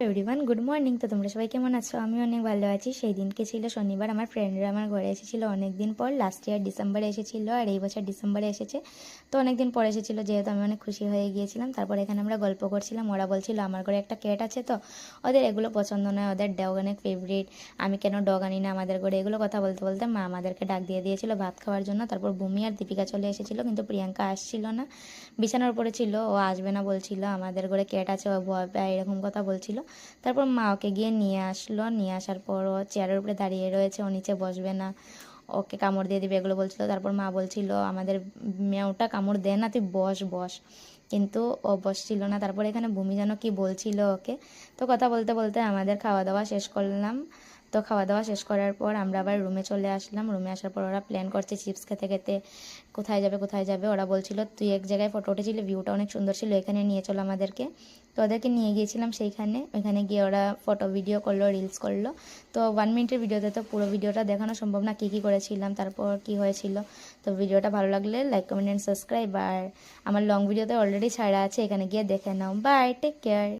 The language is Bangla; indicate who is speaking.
Speaker 1: Everyone good morning. তো তোমরা সবাই কেমন আছো? আমি অনেক ভালো আছি। সেই দিনকে ছিল শনিবার, আমার ফ্রেন্ডরা আমার ঘরে এসেছিল অনেক দিন পর। লাস্ট ইয়ার ডিসেম্বরে এসেছিল আর এই বছর ডিসেম্বরে এসেছে। তো অনেক দিন পর এসেছিল, যেহেতু আমি অনেক খুশি হয়ে গিয়েছিলাম। তারপর এখানে আমরা গল্প করছিলাম, ওরা বলছিল আমার ঘরে একটা ক্যাট আছে, তো ওদের এগুলো পছন্দ নয়, ওদের ডগ অনেক ফেভারিট, আমি কেন ডগ আনি না আমাদের ঘরে। এগুলো কথা বলতে বলতে মা আমাদেরকে ডাক দিয়ে দিয়েছিল ভাত খাওয়ার জন্য। তারপর ভূমি আর দীপিকা চলে এসেছিলো, কিন্তু প্রিয়াঙ্কা আসছিল না, বিছানার উপরে ছিল, ও আসবে না বলছিল, আমাদের ঘরে ক্যাট আছে ও ভয় পায় এরকম কথা বলছিল। তারপর মা ওকে গিয়ে নিয়ে আসলো, নিয়ে আসার পর ও চেয়ারের উপরে দাঁড়িয়ে রয়েছে, ও নিচে বসবে না, ওকে কামড় দিয়ে দিবে এগুলো বলছিল। তারপর মা বলছিল আমাদের মেয়েটা কামড় দেয় না, তুই বস বস, কিন্তু ও বসছিল না। তারপর এখানে ভূমি যেন কি বলছিল ওকে। তো কথা বলতে বলতে আমাদের খাওয়া দাওয়া শেষ করলাম। তো খাওয়া দাওয়া শেষ করার পর আমরা আবার রুমে চলে আসলাম। রুমে আসার পর ওরা প্ল্যান করছে চিপস খেতে খেতে কোথায় যাবে কোথায় যাবে। ওরা বলছিল তুই এক জায়গায় ফটো উঠেছিলি, ভিউটা অনেক সুন্দর ছিল, এখানে নিয়ে চলো আমাদেরকে। তো ওদেরকে নিয়ে গিয়েছিলাম সেইখানে, ওইখানে গিয়ে ওরা ফটো ভিডিও করলো, রিলস করলো। তো 1 মিনিটের ভিডিওতে তো পুরো ভিডিওটা দেখানো সম্ভব না, কী কী করেছিলাম তারপর কি হয়েছিল। তো ভিডিওটা ভালো লাগলে লাইক কমেন্ট অ্যান্ড সাবস্ক্রাইব, আর আমার লং ভিডিওতে অলরেডি ছাড়া আছে, এখানে গিয়ে দেখে নাও। By, take care.